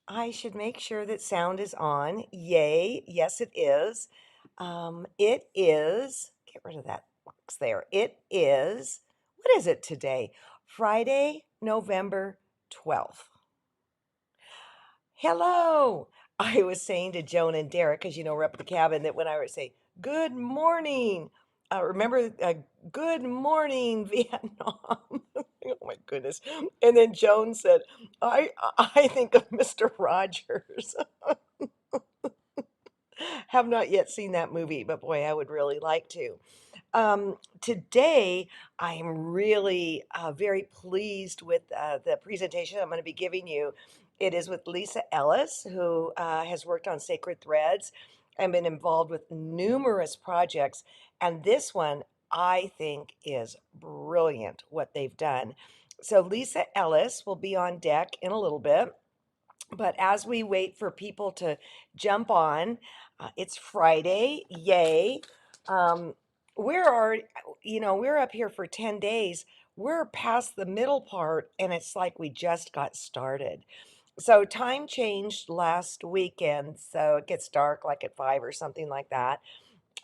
I should make sure that sound is on. Yay. Yes, it is. It is, get rid of that box there. It is, what is it today? Friday, November 12th. Hello. I was saying to Joan and Derek, because we're up at the cabin, that when I would say, good morning, remember, good morning, Vietnam. Oh my goodness. And then Joan said, I think of Mr. Rogers. Have not yet seen that movie, but boy, I would really like to. Today, I am really very pleased with the presentation I'm going to be giving you. It is with Lisa Ellis, who has worked on Sacred Threads and been involved with numerous projects. And this one, I think, is brilliant what they've done. So, Lisa Ellis will be on deck in a little bit. But as we wait for people to jump on, it's Friday, yay. Um, we're already, we're up here for 10 days. We're past the middle part, and it's like we just got started. So time changed last weekend, so it gets dark like at 5 or something like that.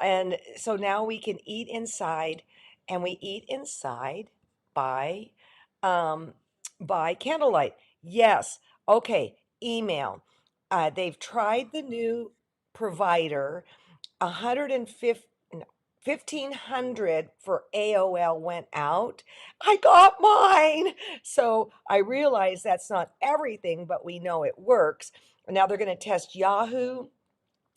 And so now we can eat inside, and we eat inside by um, by candlelight. Yes. Okay. Email. They've tried the new provider. 150, no, 1,500 for AOL went out. I got mine. So I realize that's not everything, but we know it works. Now they're going to test Yahoo.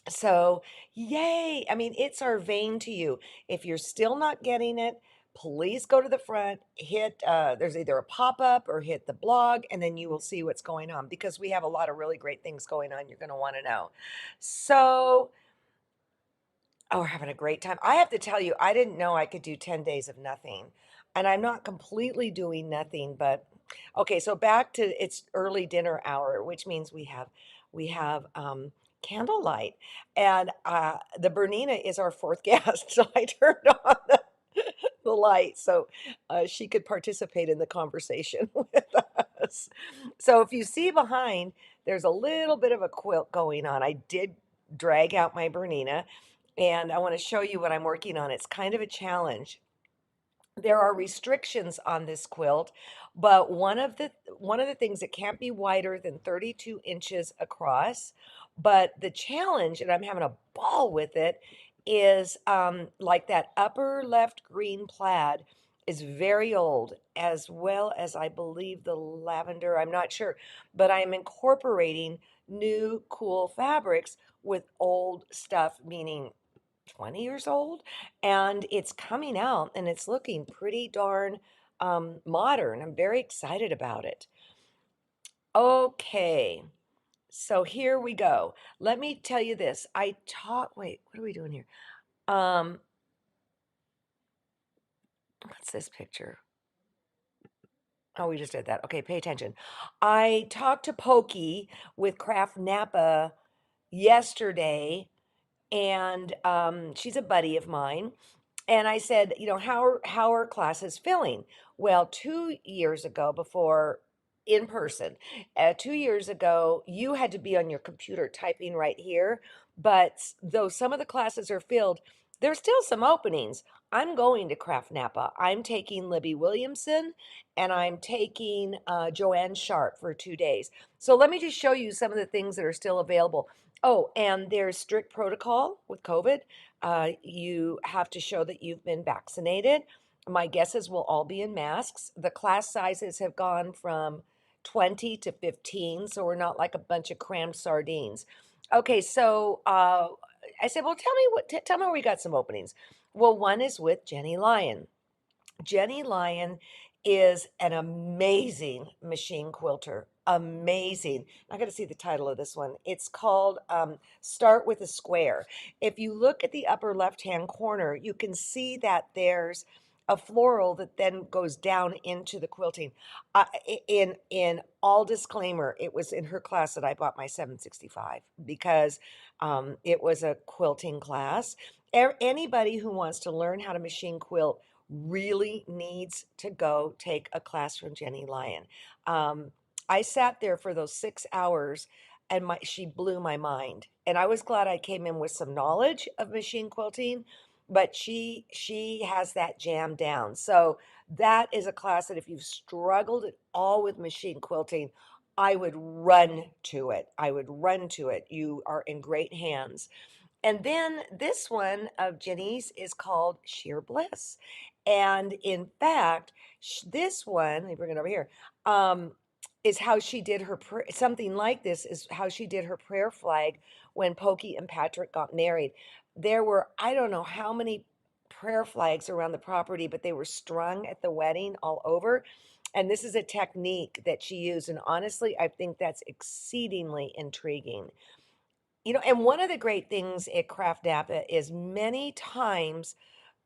So, yay. I mean, it's our vein to you. If you're still not getting it, please go to the front, hit, there's either a pop-up or hit the blog, and then you will see what's going on because we have a lot of really great things going on. You're going to want to know. So, oh, we're having a great time. I have to tell you, I didn't know I could do 10 days of nothing. And I'm not completely doing nothing, but okay, so back to it's early dinner hour, which means we have candlelight. And the Bernina is our fourth guest. So I turned on the light so she could participate in the conversation with us. So if you see behind, there's a little bit of a quilt going on. I did drag out my Bernina and I want to show you what I'm working on. It's kind of a challenge. There are restrictions on this quilt, but one of the things, it can't be wider than 32 inches across. But the challenge, and I'm having a ball with it, is like that upper left green plaid is very old, as well as I believe the lavender. I'm not sure, but I'm incorporating new cool fabrics with old stuff, meaning 20 years old, and it's coming out and it's looking pretty darn modern. I'm very excited about it. Okay, so here we go. Let me tell you this. Wait, what are we doing here? Um, what's this picture? Oh, we just did that. Okay, pay attention. I talked to Pokey with Craft Napa yesterday, and she's a buddy of mine. And I said, how are classes filling? Well, 2 years ago, before in person, 2 years ago, you had to be on your computer typing right here. But though some of the classes are filled, there's still some openings. I'm going to Craft Napa. I'm taking Libby Williamson and I'm taking Joanne Sharp for 2 days. So let me just show you some of the things that are still available. Oh, and there's strict protocol with COVID. You have to show that you've been vaccinated. My guesses will all be in masks. The class sizes have gone from 20 to 15, so we're not like a bunch of crammed sardines. Okay, so I said, well, tell me where we got some openings. Well, one is with Jenny Lyon. Jenny Lyon is an amazing machine quilter. Amazing. I got to see the title of this one. It's called Start with a Square. If you look at the upper left-hand corner, you can see that there's a floral that then goes down into the quilting. In all disclaimer, it was in her class that I bought my 765 because it was a quilting class. Anybody who wants to learn how to machine quilt really needs to go take a class from Jenny Lyon. I sat there for those 6 hours. and she blew my mind. And I was glad I came in with some knowledge of machine quilting, but she has that jam down. So that is a class that if you've struggled at all with machine quilting, I would run to it. I would run to it. You are in great hands. And then this one of Jenny's is called Sheer Bliss. And in fact, this one, let me bring it over here, um, is how she did her, something like this is how she did her prayer flag when Pokey and Patrick got married. There were, I don't know how many prayer flags around the property, but they were strung at the wedding all over. And this is a technique that she used. And honestly, I think that's exceedingly intriguing. And one of the great things at Craft Napa is many times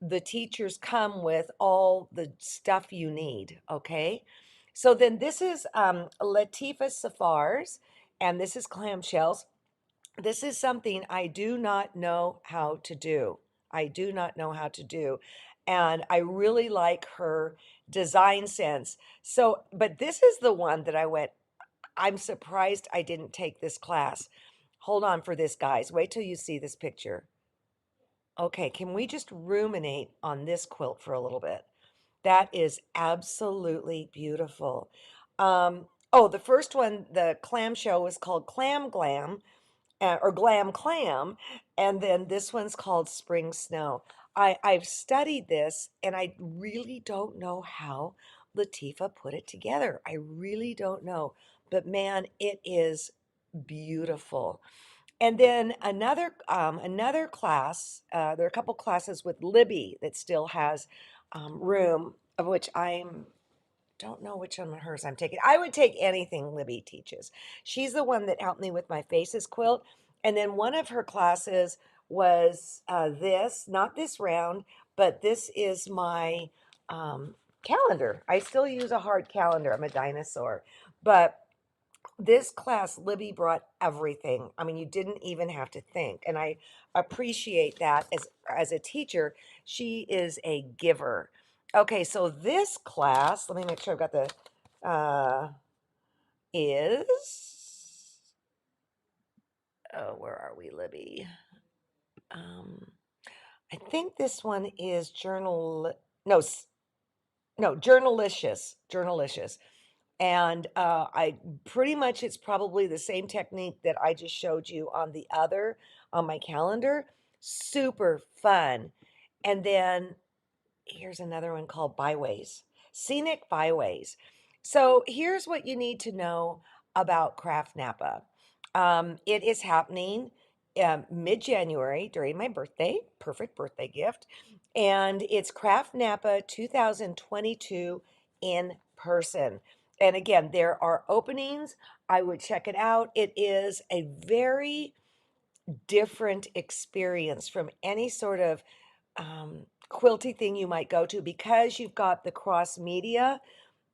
the teachers come with all the stuff you need. Okay. So then this is Latifa Safars, and this is clamshells. This is something I do not know how to do. I do not know how to do. And I really like her design sense. So, but this is the one that I went, I'm surprised I didn't take this class. Hold on for this, guys. Wait till you see this picture. Okay, can we just ruminate on this quilt for a little bit? That is absolutely beautiful. Oh, the first one, the clamshell, was called Clam Glam, or Glam Clam, and then this one's called Spring Snow. I've studied this, and I really don't know how Latifa put it together. I really don't know, but man, it is beautiful. And then another class. There are a couple classes with Libby that still has room, of which I don't know which one of hers I'm taking. I would take anything Libby teaches. She's the one that helped me with my faces quilt. And then one of her classes was this, not this round, but this is my calendar. I still use a hard calendar. I'm a dinosaur. But this class, Libby brought everything. I mean, you didn't even have to think. And I appreciate that as a teacher. She is a giver. Okay, so this class, let me make sure I've got the is oh, where are we, Libby? Um, I think this one is no, no, journalicious. And I pretty much, it's probably the same technique that I just showed you on my calendar. Super fun. And then here's another one called Byways, Scenic Byways. So here's what you need to know about Craft Napa. It is happening mid-January during my birthday, perfect birthday gift. And it's Craft Napa 2022 in person. And again, there are openings. I would check it out. It is a very different experience from any sort of quilty thing you might go to, because you've got the cross media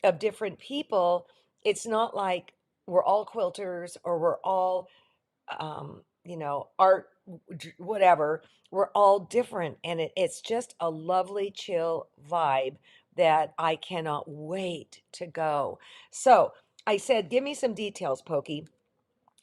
of different people. It's not like we're all quilters or we're all art, whatever. We're all different, and it's just a lovely chill vibe that I cannot wait to go. So I said, give me some details, Pokey.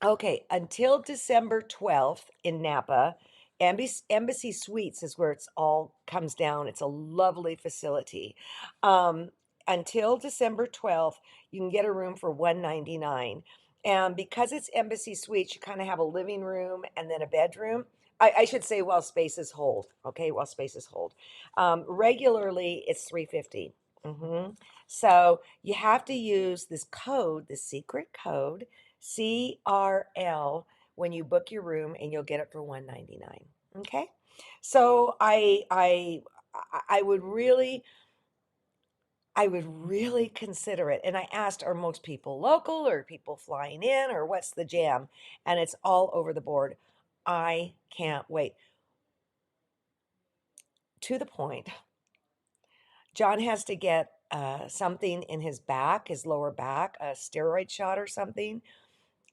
Okay, until December 12th in Napa, Embassy Suites is where it's all comes down. It's a lovely facility. Um, until December 12th, you can get a room for $199. And because it's Embassy Suites, you kind of have a living room and then a bedroom. I should say while spaces hold. Okay, while spaces hold. Regularly, it's $350. So you have to use this code, the secret code, CRL, when you book your room, and you'll get it for $199. Okay? So I would really consider it. And I asked, are most people local or people flying in, or what's the jam? And it's all over the board. I can't wait. To the point, John has to get something in his back, his lower back, a steroid shot or something.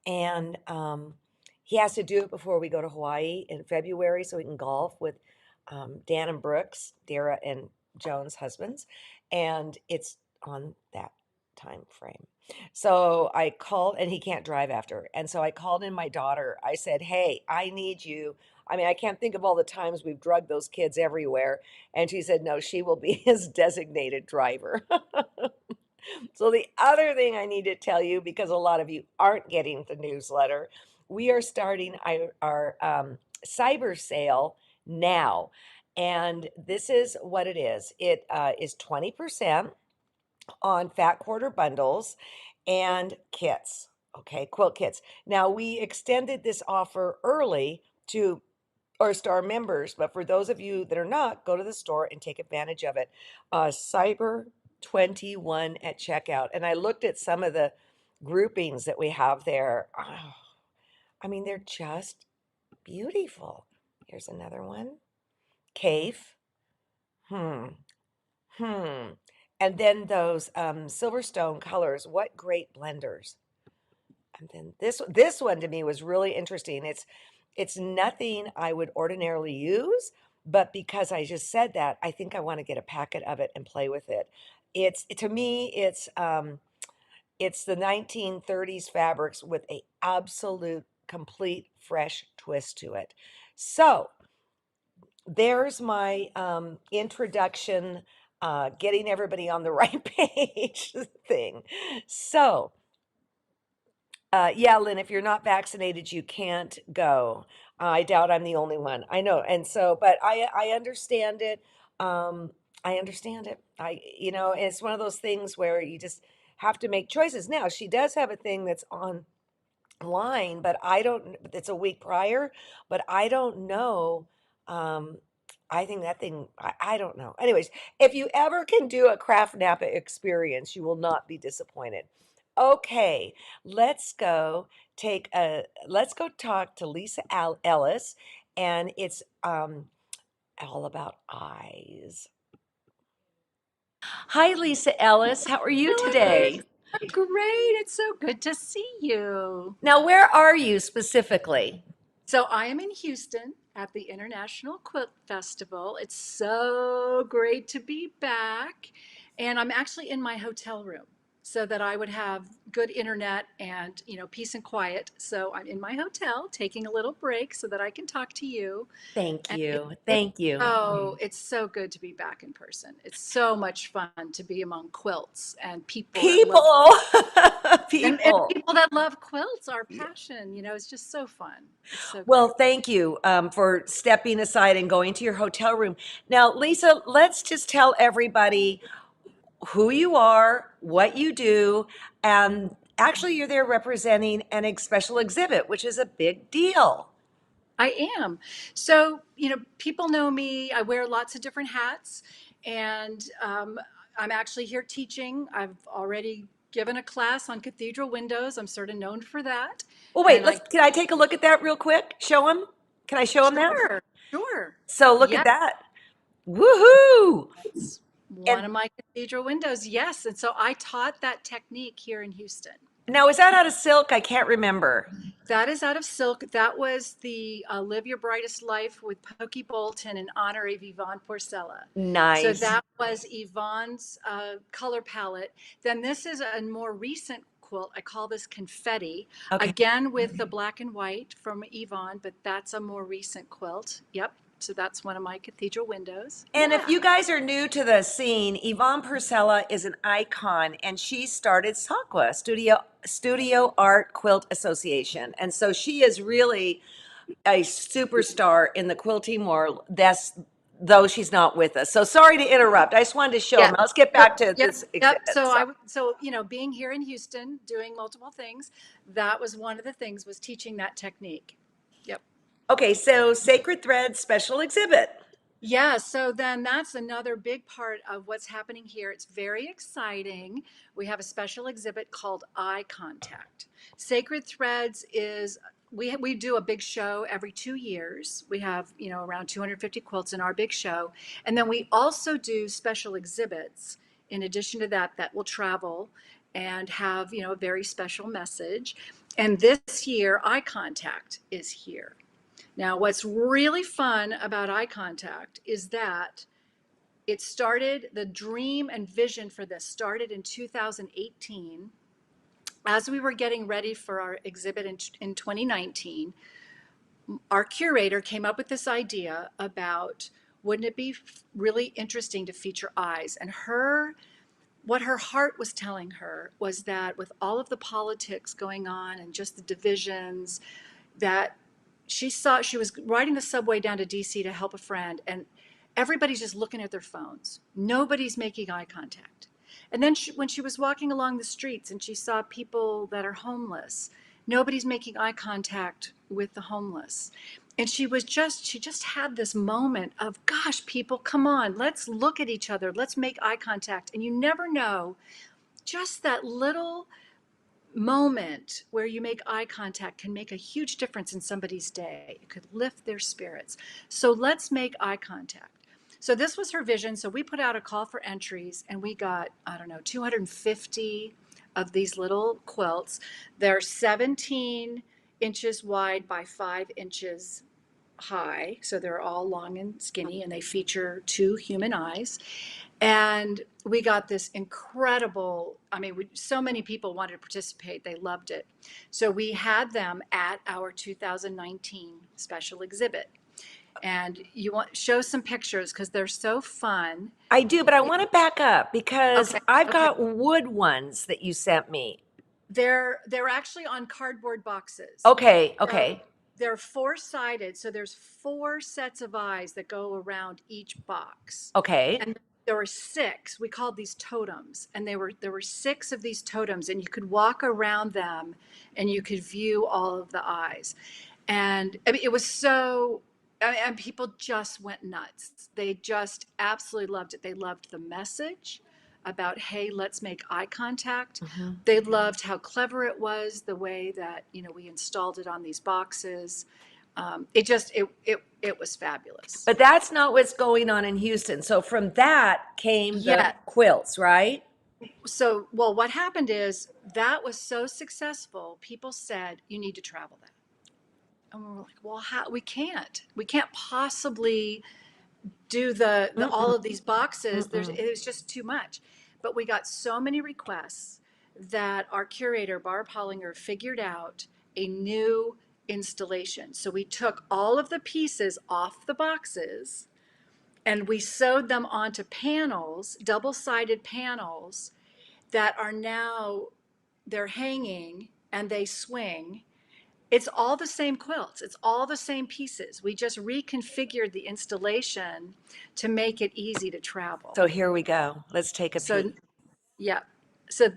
And he has to do it before we go to Hawaii in February so he can golf with Dan and Brooks, Dara and Joan's husbands. And it's on that time frame. So I called, and he can't drive after. And so I called in my daughter. I said, "Hey, I need you. I mean, I can't think of all the times we've drugged those kids everywhere." And she said, "No, she will be his designated driver." So the other thing I need to tell you, because a lot of you aren't getting the newsletter, we are starting our cyber sale now. And this is what it is. It is 20% on fat quarter bundles and kits. Okay, quilt kits. Now we extended this offer early to our star members, but for those of you that are not, go to the store and take advantage of it. Cyber 21 at checkout. And I looked at some of the groupings that we have there. Oh, I mean, they're just beautiful. Here's another one. Cave. Hmm. Hmm. And then those Silverstone colors. What great blenders. And then this one to me was really interesting. It's nothing I would ordinarily use, but because I just said that, I think I want to get a packet of it and play with it. It's to me, it's the 1930s fabrics with a absolute complete fresh twist to it. So there's my introduction, getting everybody on the right page thing. So yeah, Lynn, if you're not vaccinated, you can't go. I doubt I'm the only one. I know. And so, but I understand it. I understand it. It's one of those things where you just have to make choices. Now, she does have a thing that's online, but I don't, it's a week prior, but I don't know. Um, I think that thing, I don't know. Anyways, if you ever can do a Craft Napa experience, you will not be disappointed. Okay, let's go talk to Lisa Ellis, and it's all about eyes. Hi, Lisa Ellis. How are you Hello, today? I'm great. It's so good to see you. Now, where are you specifically? So, I am in Houston at the International Quilt Festival. It's so great to be back. And I'm actually in my hotel room so that I would have good internet and, peace and quiet. So, I'm in my hotel taking a little break so that I can talk to you. Thank And you. it's Thank you. it's so good to be back in person. It's so much fun to be among quilts and people that love People, and people. people that love quilts, our passion, it's just so fun. It's so Well, great. thank you for stepping aside and going to your hotel room. Now, Lisa, let's just tell everybody who you are, what you do, and actually, you're there representing an special exhibit, which is a big deal. I am. So, people know me. I wear lots of different hats, and I'm actually here teaching. I've already given a class on cathedral windows. I'm sort of known for that. Well, wait, And can I take a look at that real quick? Show them. Can I show them that? sure, sure. So look at Yes, that. Woohoo! one And of my cathedral windows. Yes. And so I taught that technique here in Houston. now, is that out of silk? I can't remember. That is out of silk. That was the Live Your Brightest Life with Pokey Bolton in honor of Yvonne Porcella. So Nice. that was Yvonne's color palette. Then this is a more recent quilt. I call this Confetti, Okay. again with the black and white from Yvonne, but that's a more recent quilt. Yep. So that's one of my cathedral windows. And if Yeah. you guys are new to the scene, Yvonne Purcella is an icon, and she started SAQA, Studio Art Quilt Association. And so she is really a superstar in the quilting world. That's though she's not with us. So sorry to interrupt. I just wanted to show Yeah. them. Let's get Yep. back to Yep. this Yep. exhibit. So So, being here in Houston, doing multiple things, that was one of the things was teaching that technique. Yep. okay, so Sacred Threads special exhibit. Yeah, so then that's another big part of what's happening here. It's very exciting. We have a special exhibit called Eye Contact. Sacred Threads is we do a big show every 2 years. We have, around 250 quilts in our big show. And then we also do special exhibits in addition to that that will travel and have, a very special message. And this year, Eye Contact is here. Now, what's really fun about eye contact is that the dream and vision for this started in 2018. as we were getting ready for our exhibit in 2019, our curator came up with this idea about, wouldn't it be really interesting to feature eyes? And what her heart was telling her was that with all of the politics going on and just the divisions, that she was riding the subway down to DC to help a friend, and everybody's just looking at their phones. Nobody's making eye contact. And then when she was walking along the streets and she saw people that are homeless, nobody's making eye contact with the homeless. And she just had this moment of, gosh, people, come on, let's look at each other, let's make eye contact. And you never know, just that little moment where you make eye contact can make a huge difference in somebody's day. It could lift their spirits. So let's make eye contact. So this was her vision. So we put out a call for entries and we got, I don't know, 250 of these little quilts. They're 17 inches wide by 5 inches high. So they're all long and skinny and they feature two human eyes. And we got this incredible, I mean, so many people wanted to participate. They loved it. So we had them at our 2019 special exhibit. And you want show some pictures because they're so fun. I do, but I want to back up because Okay, I've okay. got wood ones that you sent me. They're actually on cardboard boxes. Okay, So okay, they're four-sided, so there's four sets of eyes that go around each box. okay. And there were six. We called these totems, and there were six of these totems, and you could walk around them, and you could view all of the eyes. And I mean, it was so. I mean, and people just went nuts. They just absolutely loved it. They loved the message about, hey, let's make eye contact. Hmm. They loved how clever it was, the way that, we installed it on these boxes. It was fabulous. But that's not what's going on in Houston. So from that came the Yeah. quilts, right? So, well, what happened is that was so successful, people said, you need to travel that. And we were like, well, how? We can't possibly do the all Mm-mm, of these boxes. mm-mm. It was just too much. But we got so many requests that our curator, Barb Hollinger, figured out a new installation. So we took all of the pieces off the boxes and we sewed them onto panels, double-sided panels that are now, they're hanging and they swing. It's all the same quilts. It's all the same pieces. We just reconfigured the installation to make it easy to travel. So here we go. Let's take a So peek. yeah. So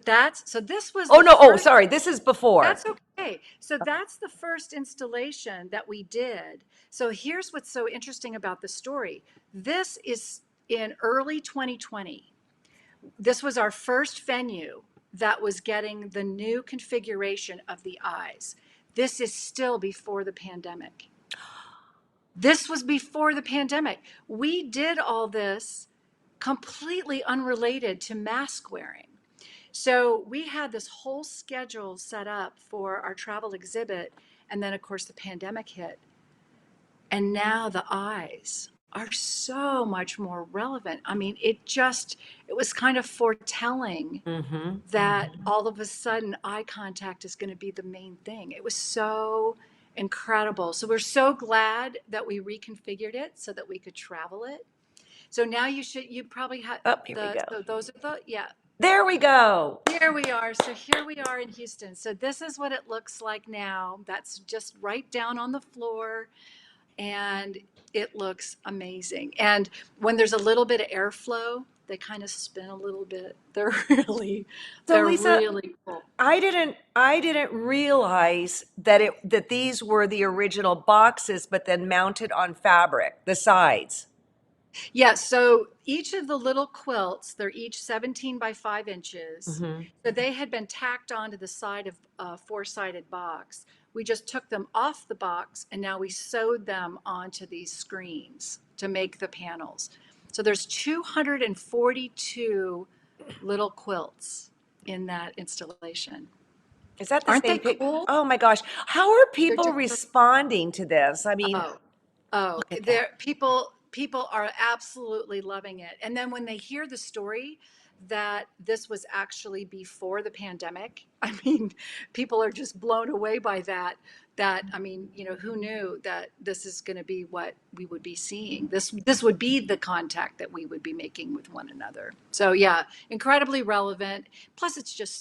this was Oh the no, oh first. sorry, this is before. That's okay. So that's the first installation that we did. So here's what's so interesting about the story. This is in early 2020. This was our first venue that was getting the new configuration of the eyes. This is still before the pandemic. This was before the pandemic. We did all this completely unrelated to mask wearing. So we had this whole schedule set up for our travel exhibit. And then, of course, the pandemic hit. And now the eyes are so much more relevant. I mean, it was kind of foretelling Mm-hmm. that all of a sudden eye contact is going to be the main thing. It was so incredible. So we're so glad that we reconfigured it so that we could travel it. So now you probably have Oh, here we go. so those are yeah. There we go. Here we are. So here we are in Houston. So this is what it looks like now. That's just right down on the floor. And it looks amazing. And when there's a little bit of airflow, they kind of spin a little bit. So They're Lisa, really cool. I didn't realize that these were the original boxes, but then mounted on fabric, the sides. Yeah, so each of the little quilts, they're each 17 by 5 inches. Mm-hmm. So they had been tacked onto the side of a four-sided box. We just took them off the box and now we sewed them onto these screens to make the panels. So there's 242 little quilts in that installation. Is that the Aren't same they pic? cool? Oh my gosh. How are They're people just responding to this? I mean, Oh, oh, look at that. there people are absolutely loving it. And then when they hear the story, that this was actually before the pandemic. I mean, people are just blown away by that. I mean, who knew that this is going to be what we would be seeing? This would be the contact that we would be making with one another. So yeah, incredibly relevant. Plus,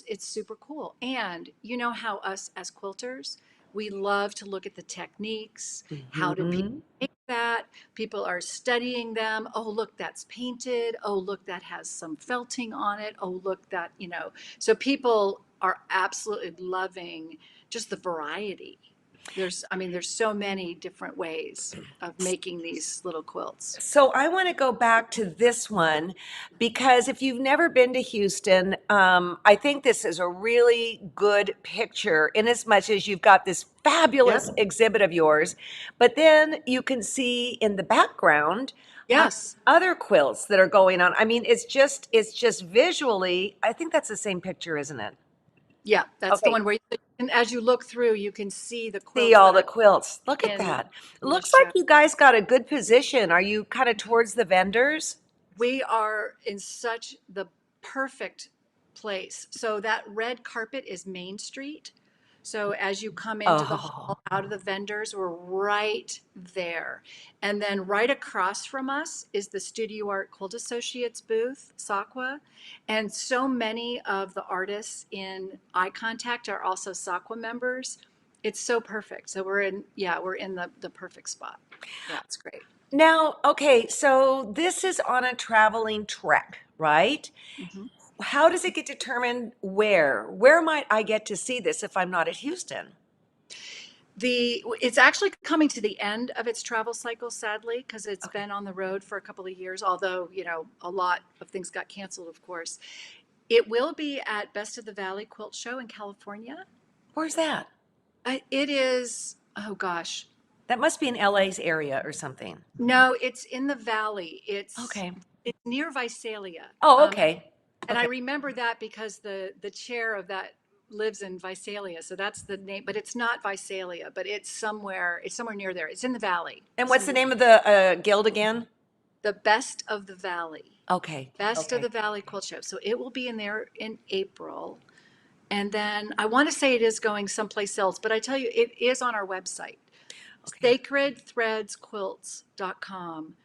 it's super cool. And you know how us as quilters, we love to look at the techniques. How did people Hmm. make that? People are studying them. Oh, look, that's painted. Oh, look, that has some felting on it. Oh, look, so people are absolutely loving just the variety. There's so many different ways of making these little quilts. So I want to go back to this one because if you've never been to Houston, I think this is a really good picture in as much as you've got this fabulous Yep. exhibit of yours, but then you can see in the background uh, Yes. other quilts that are going on. I mean, it's just visually, I think that's the same picture, isn't it? Yeah, that's the Okay. one where and as you look through, you can see the See quilts all that the are quilts. Look at in that. the Looks like show. you guys got a good position. Are you kind of towards the vendors? We are in such the perfect place. So that red carpet is Main Street. So as you come into the Oh. hall out of the vendors, we're right there. And then right across from us is the Studio Art Quilt Associates booth, SAQA. And so many of the artists in Eye Contact are also SAQA members. It's so perfect. So we're in the perfect spot. Yeah, it's great. Now, okay, so this is on a traveling trek, right? Mhm. How does it get determined where? Where might I get to see this if I'm not at Houston? It's actually coming to the end of its travel cycle, sadly, because it's Okay. been on the road for a couple of years, although, a lot of things got canceled, of course. It will be at Best of the Valley Quilt Show in California. Where's that? It is, oh gosh. That must be in LA's area or something. No, it's in the valley. Okay. It's near Visalia. Oh, okay. And I Okay. remember that because the chair of that lives in Visalia. So that's the name, but it's not Visalia, but it's somewhere near there. It's in the valley. And It's what's in the the name of the guild again? the Best of the Valley. Okay. Best of Okay. the Valley Quilt Show. So it will be in there in April. And then I want to say it is going someplace else, but I tell you, it is on our website, Okay. sacredthreadsquilts.com.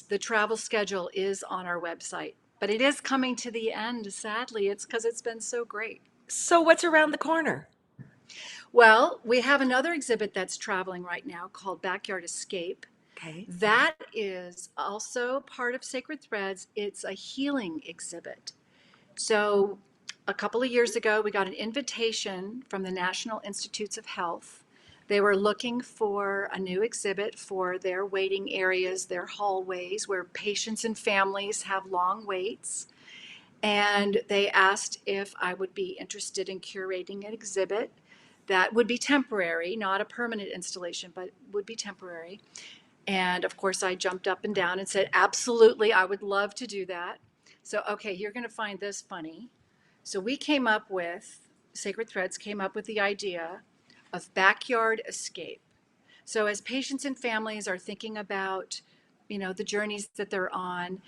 The travel schedule is on our website, but it is coming to the end. Sadly, it's because it's been so great. So what's around the corner? Well, we have another exhibit that's traveling right now called Backyard Escape. Okay. That is also part of Sacred Threads. It's a healing exhibit. So, a couple of years ago, we got an invitation from the National Institutes of Health. They were looking for a new exhibit for their waiting areas, their hallways, where patients and families have long waits. And they asked if I would be interested in curating an exhibit that would be temporary, not a permanent installation, but would be temporary. And of course, I jumped up and down and said, absolutely, I would love to do that. So, okay, you're going to find this funny. So, Sacred Threads came up with the idea of backyard escape. So, as patients and families are thinking about, the journeys that they're on,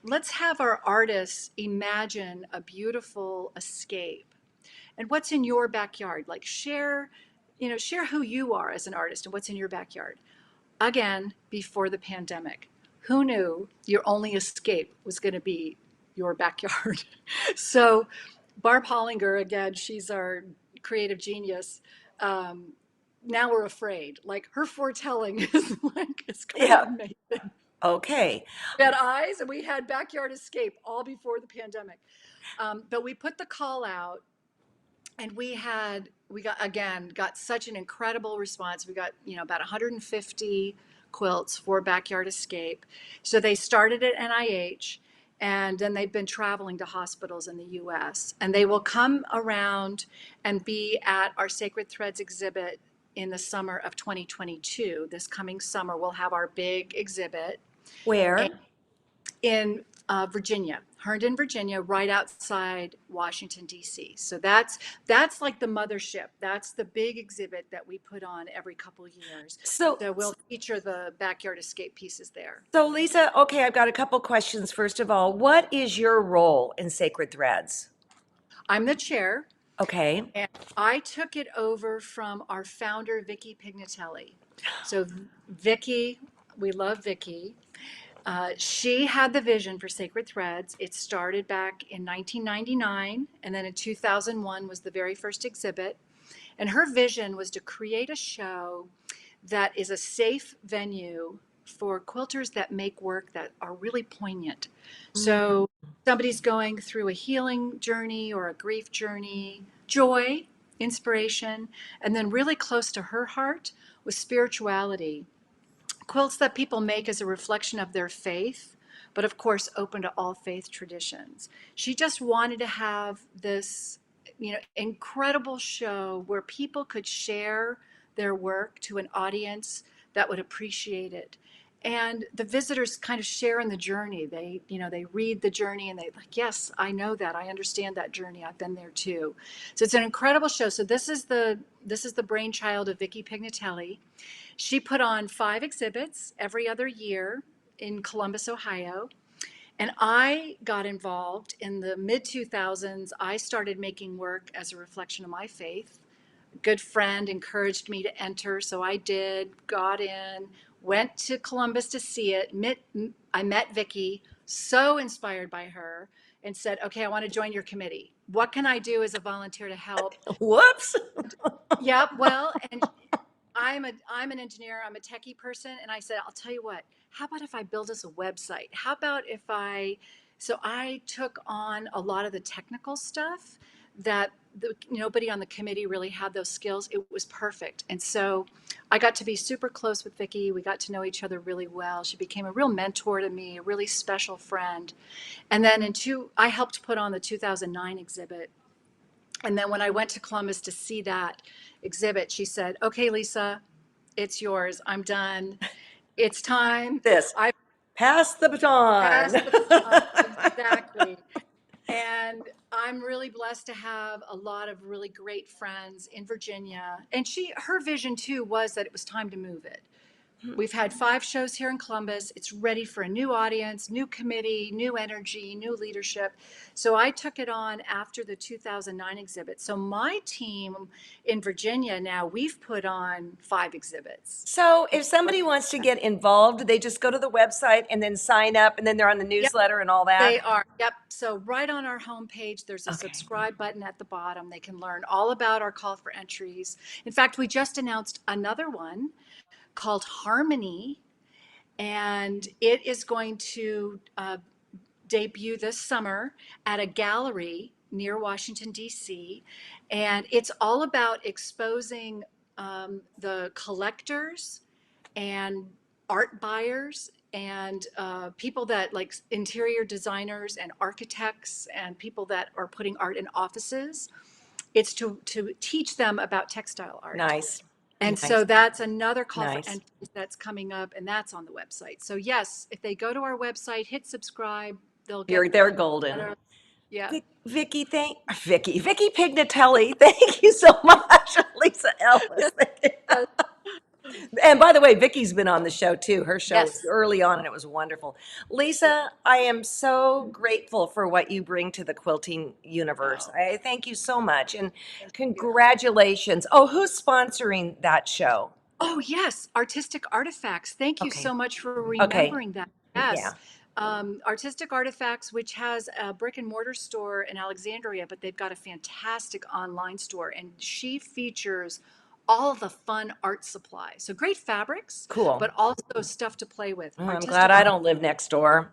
let's have our artists imagine a beautiful escape. And what's in your backyard? Like share who you are as an artist and what's in your backyard. Again, before the pandemic, who knew your only escape was going to be your backyard? So, Barb Hollinger, again, she's our creative genius. Um, now we're afraid. Like her foretelling is it's kind of Yeah. amazing. Okay. We had eyes and we had backyard escape all before the pandemic. But we put the call out and we got such an incredible response. We got about 150 quilts for backyard escape. So they started at NIH, and then they've been traveling to hospitals in the US, and they will come around and be at our Sacred Threads exhibit in the summer of 2022. This coming summer we'll have our big exhibit Where? in Virginia, Herndon, Virginia, right outside Washington, D.C. So that's like the mothership. That's the big exhibit that we put on every couple years. So, So we'll feature the backyard escape pieces there. so Lisa, okay, I've got a couple questions. First of all, what is your role in Sacred Threads? I'm the chair, Okay. and I took it over from our founder, Vicki Pignatelli. So Vicki, we love Vicki. She had the vision for Sacred Threads. It started back in 1999, and then in 2001 was the very first exhibit. And her vision was to create a show that is a safe venue for quilters that make work that are really poignant. Mm. So somebody's going through a healing journey or a grief journey, joy, inspiration, and then really close to her heart was spirituality. Quilts that people make as a reflection of their faith, but of course open to all faith traditions. She just wanted to have this, incredible show where people could share their work to an audience that would appreciate it. And the visitors kind of share in the journey. They read the journey and they like, yes, I know that. I understand that journey. I've been there too. So it's an incredible show. So this is the brainchild of Vicki Pignatelli. She put on 5 exhibits every other year in Columbus, Ohio. And I got involved in the mid 2000s. I started making work as a reflection of my faith. A good friend encouraged me to enter, so I did, got in, went to Columbus to see it. I met Vicki, so inspired by her, and said, okay, I want to join your committee. What can I do as a volunteer to help? Whoops. Yeah, well, and I'm an engineer, I'm a techie person, and I said, I'll tell you what, how about if I build us a website? How about if I took on a lot of the technical stuff that nobody on the committee really had those skills. It was perfect. And so I got to be super close with Vicki. We got to know each other really well. She became a real mentor to me, a really special friend. And then I helped put on the 2009 exhibit. And then when I went to Columbus to see that exhibit, she said, okay, Lisa, it's yours. I'm done. It's time. This. I Pass the baton. passed the baton. Exactly. And I'm really blessed to have a lot of really great friends in Virginia. And her vision too was that it was time to move it. We've had 5 shows here in Columbus. It's ready for a new audience, new committee, new energy, new leadership. So I took it on after the 2009 exhibit. So my team in Virginia now, we've put on 5 exhibits. So if somebody wants to get involved, they just go to the website and then sign up, and then they're on the Yep, newsletter and all that. they are. Yep. So right on our homepage, there's a Okay. subscribe button at the bottom. They can learn all about our call for entries. In fact, we just announced another one called Harmony, and it is going to debut this summer at a gallery near Washington, D.C. And it's all about exposing the collectors and art buyers and people that like interior designers and architects and people that are putting art in offices. It's to teach them about textile art. Nice. And Nice. so that's another call for Nice. entries that's coming up, and that's on the website. So yes, if they go to our website, hit subscribe, they'll get They're a golden. letter. Yeah. Vicky Pignatelli, thank you so much. Lisa Ellis. Yes. Yes. And by the way, Vicky's been on the show too. Her show was Yes. early on and it was wonderful. Lisa, I am so grateful for what you bring to the quilting universe. Oh, I thank you so much and thank you. congratulations. Oh, who's sponsoring that show? Oh, yes. Artistic Artifacts. Thank you Okay. so much for Okay. remembering that. Yeah. Yes. Artistic Artifacts, which has a brick and mortar store in Alexandria, but they've got a fantastic online store, and she features all the fun art supplies. So great fabrics, Cool. but also stuff to play with. Oh, I'm glad Artistic I Art. don't live next door.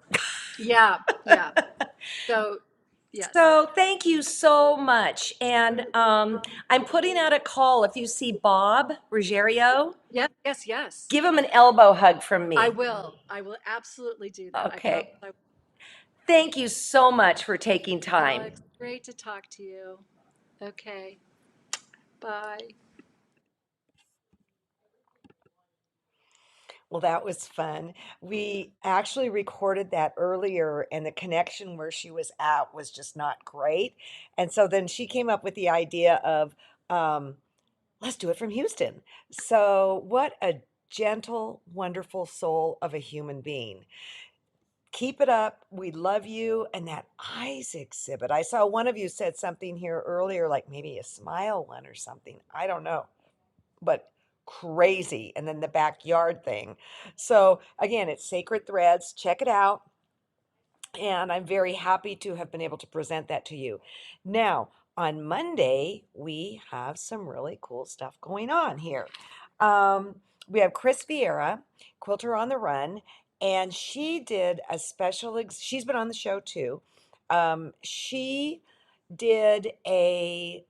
Yeah, yeah. So, yes. So thank you so much. And I'm putting out a call. If you see Bob Ruggiero, Yes, yes, yes. give him an elbow hug from I me. will. I will absolutely do that. I promise Okay. I will. Thank you so much for taking time. Alex, great to talk to you. Okay. Bye. Well, that was fun. We actually recorded that earlier, and the connection where she was at was just not great. And so then she came up with the idea of, um, let's do it from Houston. So, what a gentle, wonderful soul of a human being. Keep it up. We love you. And that eyes exhibit. I saw one of you said something here earlier, like maybe a smile one or something. I don't know, but crazy. And then the backyard thing. So, again, it's Sacred Threads. Check it out. And I'm very happy to have been able to present that to you. Now, on Monday, we have some really cool stuff going on here. Um, we have Chris Vieira, Quilter on the Run, and she did a she's been on the show too. She did a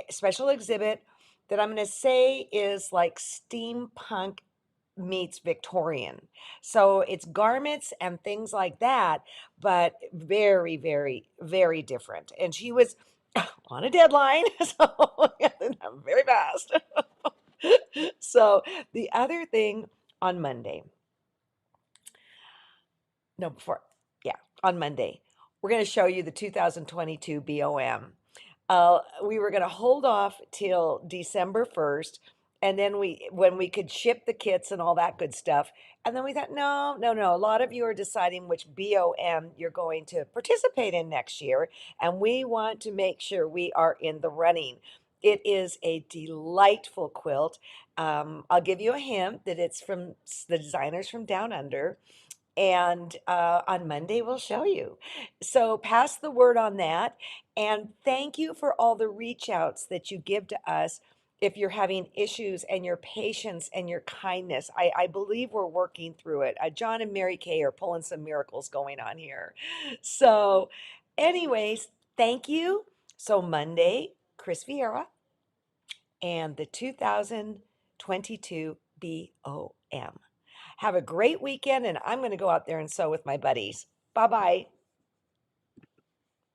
special exhibit that I'm going to say is like steampunk meets Victorian. So it's garments and things like that, but very, very, very different. And she was on a deadline, so I'm very fast. So the other thing on Monday, no, before, yeah, on Monday, we're going to show you the 2022 BOM. We were going to hold off till December 1st, and then when we could ship the kits and all that good stuff. And then we thought, no, no, no. A lot of you are deciding which BOM you're going to participate in next year, and we want to make sure we are in the running. It is a delightful quilt. I'll give you a hint that it's from the designers from Down Under, and on Monday we'll show you. So pass the word on that, and thank you for all the reach outs that you give to us. If you're having issues, and your patience and your kindness, I believe we're working through it. John and Mary Kay are pulling some miracles going on here. So, anyways, thank you. So Monday, Chris Vieira and the 2022 BOM. Have a great weekend, and I'm going to go out there and sew with my buddies. Bye bye.